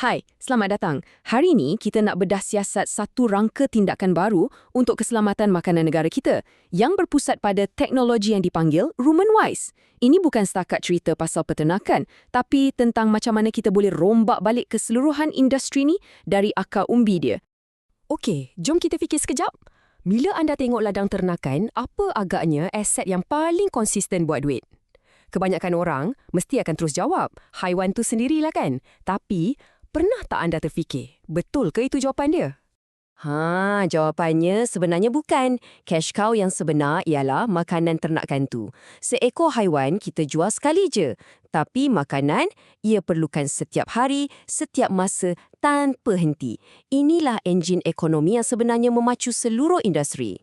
Hai, selamat datang. Hari ini kita nak bedah siasat satu rangka tindakan baru untuk keselamatan makanan negara kita yang berpusat pada teknologi yang dipanggil Rumen-Wise. Ini bukan setakat cerita pasal peternakan, tapi tentang macam mana kita boleh rombak balik keseluruhan industri ni dari akar umbi dia. Okey, jom kita fikir sekejap. Bila anda tengok ladang ternakan, apa agaknya aset yang paling konsisten buat duit? Kebanyakan orang mesti akan terus jawab, haiwan tu sendirilah kan? Tapi, pernah tak anda terfikir, betul ke itu jawapan dia? Jawapannya sebenarnya bukan. Cash cow yang sebenar ialah makanan ternakan tu. Seekor haiwan kita jual sekali je. Tapi makanan, ia perlukan setiap hari, setiap masa, tanpa henti. Inilah enjin ekonomi yang sebenarnya memacu seluruh industri.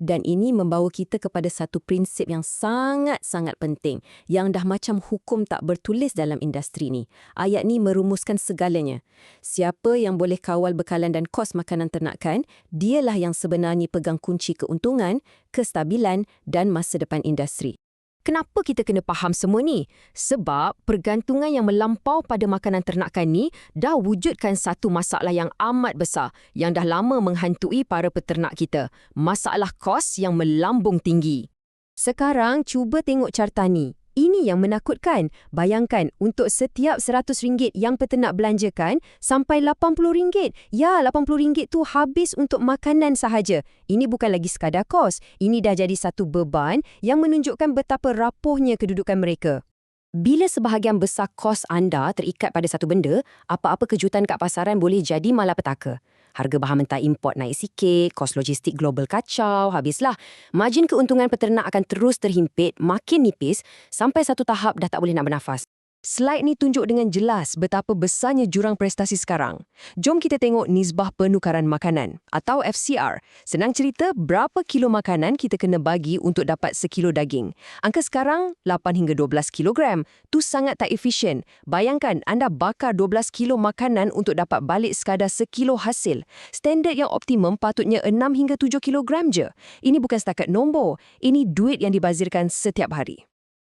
Dan ini membawa kita kepada satu prinsip yang sangat-sangat penting yang dah macam hukum tak bertulis dalam industri ni. Ayat ni merumuskan segalanya. Siapa yang boleh kawal bekalan dan kos makanan ternakan, dialah yang sebenarnya pegang kunci keuntungan, kestabilan dan masa depan industri. Kenapa kita kena faham semua ni? Sebab pergantungan yang melampau pada makanan ternakan ni dah wujudkan satu masalah yang amat besar yang dah lama menghantui para peternak kita. Masalah kos yang melambung tinggi. Sekarang cuba tengok carta ni. Ini yang menakutkan. Bayangkan untuk setiap RM100 yang peternak belanjakan sampai RM80. Ya, RM80 tu habis untuk makanan sahaja. Ini bukan lagi sekadar kos. Ini dah jadi satu beban yang menunjukkan betapa rapuhnya kedudukan mereka. Bila sebahagian besar kos anda terikat pada satu benda, apa-apa kejutan kat pasaran boleh jadi malapetaka. Harga bahan mentah import naik sikit, kos logistik global kacau, habislah. Margin keuntungan peternak akan terus terhimpit, makin nipis, sampai satu tahap dah tak boleh nak bernafas. Slide ni tunjuk dengan jelas betapa besarnya jurang prestasi sekarang. Jom kita tengok nisbah penukaran makanan atau FCR. Senang cerita, berapa kilo makanan kita kena bagi untuk dapat sekilo daging. Angka sekarang 8 hingga 12 kilogram. Tu sangat tak efisien. Bayangkan anda bakar 12 kilo makanan untuk dapat balik sekadar sekilo hasil. Standard yang optimum patutnya 6 hingga 7 kilogram je. Ini bukan setakat nombor. Ini duit yang dibazirkan setiap hari.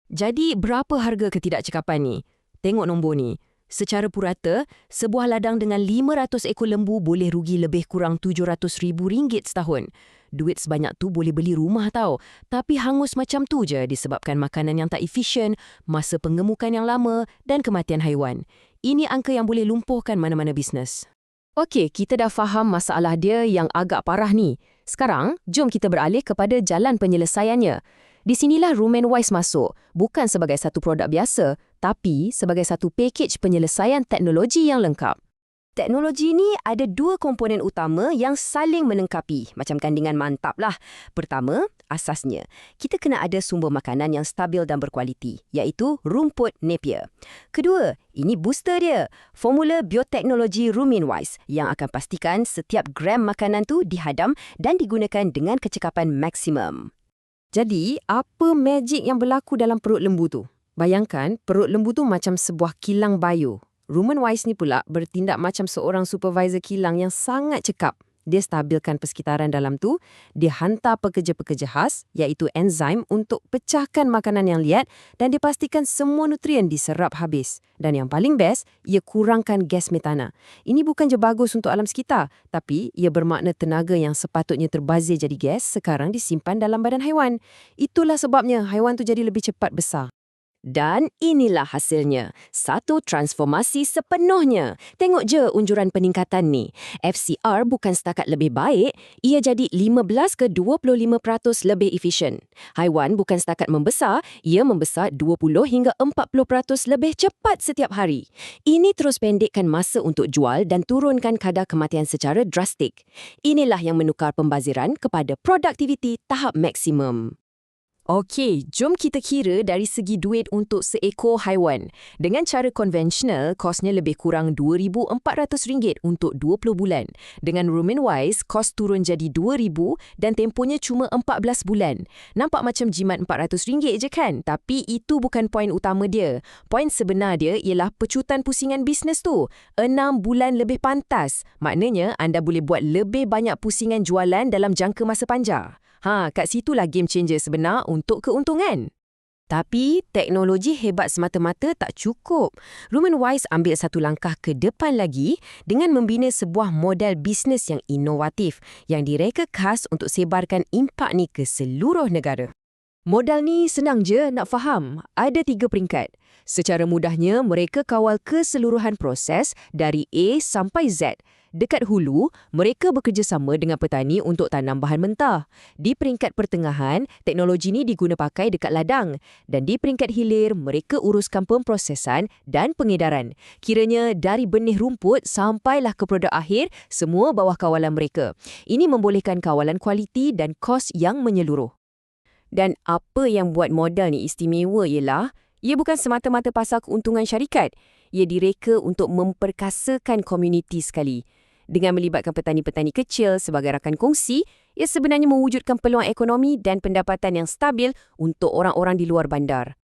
Jadi, berapa harga ketidakcekapan ni? Tengok nombor ni. Secara purata, sebuah ladang dengan 500 ekor lembu boleh rugi lebih kurang RM700,000 setahun. Duit sebanyak tu boleh beli rumah tau. Tapi hangus macam tu je disebabkan makanan yang tak efisien, masa pengemukan yang lama dan kematian haiwan. Ini angka yang boleh lumpuhkan mana-mana bisnes. Okey, kita dah faham masalah dia yang agak parah ni. Sekarang, jom kita beralih kepada jalan penyelesaiannya. Di sinilah Rumen-Wise masuk, bukan sebagai satu produk biasa, tapi sebagai satu pakej penyelesaian teknologi yang lengkap. Teknologi ni ada dua komponen utama yang saling melengkapi, macam kandingan mantap lah. Pertama, asasnya, kita kena ada sumber makanan yang stabil dan berkualiti, iaitu rumput Napier. Kedua, ini booster dia, formula bioteknologi Rumen-Wise yang akan pastikan setiap gram makanan tu dihadam dan digunakan dengan kecekapan maksimum. Jadi, apa magic yang berlaku dalam perut lembu tu? Bayangkan, perut lembu tu macam sebuah kilang bio. Rumen-Wise ni pula bertindak macam seorang supervisor kilang yang sangat cekap. Dia stabilkan persekitaran dalam tu, dia hantar pekerja-pekerja khas, iaitu enzim untuk pecahkan makanan yang liat dan dipastikan semua nutrien diserap habis. Dan yang paling best, ia kurangkan gas metana. Ini bukan je bagus untuk alam sekitar, tapi ia bermakna tenaga yang sepatutnya terbazir jadi gas sekarang disimpan dalam badan haiwan. Itulah sebabnya haiwan tu jadi lebih cepat besar. Dan inilah hasilnya. Satu transformasi sepenuhnya. Tengok je unjuran peningkatan ni. FCR bukan setakat lebih baik, ia jadi 15 ke 25% lebih efisien. Haiwan bukan setakat membesar, ia membesar 20 hingga 40% lebih cepat setiap hari. Ini terus pendekkan masa untuk jual dan turunkan kadar kematian secara drastik. Inilah yang menukar pembaziran kepada produktiviti tahap maksimum. Okey, jom kita kira dari segi duit untuk seekor haiwan. Dengan cara konvensional, kosnya lebih kurang RM2,400 untuk 20 bulan. Dengan Rumen-Wise, kos turun jadi RM2,000 dan tempohnya cuma 14 bulan. Nampak macam jimat RM400 je kan? Tapi itu bukan poin utama dia. Poin sebenar dia ialah pecutan pusingan bisnes tu. 6 bulan lebih pantas. Maknanya, anda boleh buat lebih banyak pusingan jualan dalam jangka masa panjang. Kat situlah game changer sebenar untuk keuntungan. Tapi teknologi hebat semata-mata tak cukup. Roman Wise ambil satu langkah ke depan lagi dengan membina sebuah model bisnes yang inovatif yang direka khas untuk sebarkan impak ni ke seluruh negara. Modal ni senang je nak faham. Ada 3 peringkat. Secara mudahnya, mereka kawal keseluruhan proses dari A sampai Z. Dekat hulu, mereka bekerjasama dengan petani untuk tanam bahan mentah. Di peringkat pertengahan, teknologi ni diguna pakai dekat ladang. Dan di peringkat hilir, mereka uruskan pemprosesan dan pengedaran. Kiranya dari benih rumput sampailah ke produk akhir, semua bawah kawalan mereka. Ini membolehkan kawalan kualiti dan kos yang menyeluruh. Dan apa yang buat modal ni istimewa ialah, ia bukan semata-mata pasal keuntungan syarikat. Ia direka untuk memperkasakan komuniti sekali. Dengan melibatkan petani-petani kecil sebagai rakan kongsi, ia sebenarnya mewujudkan peluang ekonomi dan pendapatan yang stabil untuk orang-orang di luar bandar.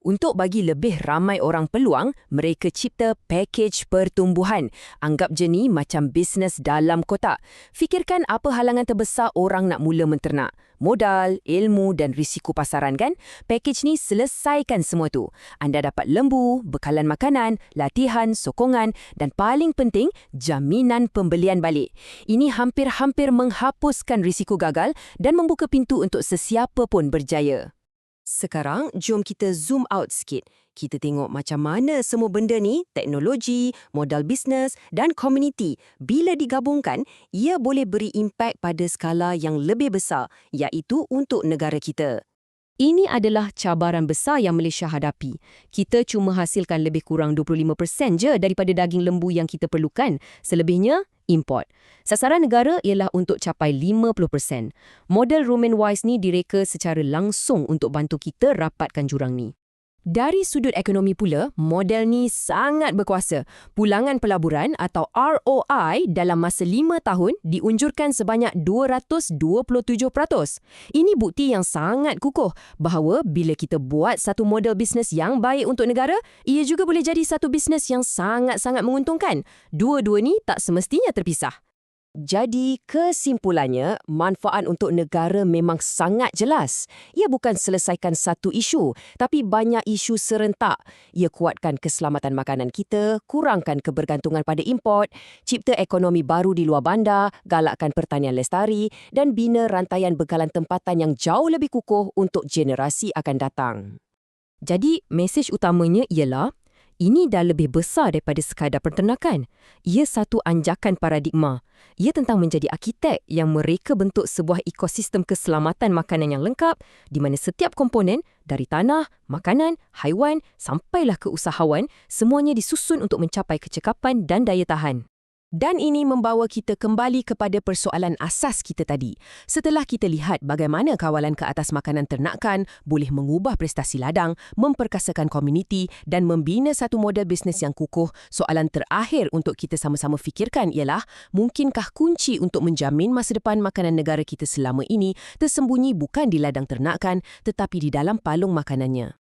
Untuk bagi lebih ramai orang peluang, mereka cipta pakej pertumbuhan. Anggap je ni macam bisnes dalam kotak. Fikirkan apa halangan terbesar orang nak mula menternak. Modal, ilmu dan risiko pasaran kan? Pakej ni selesaikan semua tu. Anda dapat lembu, bekalan makanan, latihan, sokongan dan paling penting, jaminan pembelian balik. Ini hampir-hampir menghapuskan risiko gagal dan membuka pintu untuk sesiapa pun berjaya. Sekarang, jom kita zoom out sikit. Kita tengok macam mana semua benda ni, teknologi, modal bisnes dan komuniti, bila digabungkan, ia boleh beri impak pada skala yang lebih besar, iaitu untuk negara kita. Ini adalah cabaran besar yang Malaysia hadapi. Kita cuma hasilkan lebih kurang 25% je daripada daging lembu yang kita perlukan. Selebihnya, import. Sasaran negara ialah untuk capai 50%. Model Roman Wise ni direka secara langsung untuk bantu kita rapatkan jurang ni. Dari sudut ekonomi pula, model ni sangat berkuasa. Pulangan pelaburan atau ROI dalam masa 5 tahun diunjurkan sebanyak 227%. Ini bukti yang sangat kukuh bahawa bila kita buat satu model bisnes yang baik untuk negara, ia juga boleh jadi satu bisnes yang sangat-sangat menguntungkan. Dua-dua ni tak semestinya terpisah. Jadi, kesimpulannya, manfaat untuk negara memang sangat jelas. Ia bukan selesaikan satu isu, tapi banyak isu serentak. Ia kuatkan keselamatan makanan kita, kurangkan kebergantungan pada import, cipta ekonomi baru di luar bandar, galakkan pertanian lestari dan bina rantaian bekalan tempatan yang jauh lebih kukuh untuk generasi akan datang. Jadi, mesej utamanya ialah, ini dah lebih besar daripada sekadar peternakan. Ia satu anjakan paradigma. Ia tentang menjadi arkitek yang mereka bentuk sebuah ekosistem keselamatan makanan yang lengkap di mana setiap komponen dari tanah, makanan, haiwan sampailah ke usahawan semuanya disusun untuk mencapai kecekapan dan daya tahan. Dan ini membawa kita kembali kepada persoalan asas kita tadi. Setelah kita lihat bagaimana kawalan ke atas makanan ternakan boleh mengubah prestasi ladang, memperkasakan komuniti dan membina satu model bisnes yang kukuh, soalan terakhir untuk kita sama-sama fikirkan ialah, mungkinkah kunci untuk menjamin masa depan makanan negara kita selama ini tersembunyi bukan di ladang ternakan tetapi di dalam palung makanannya?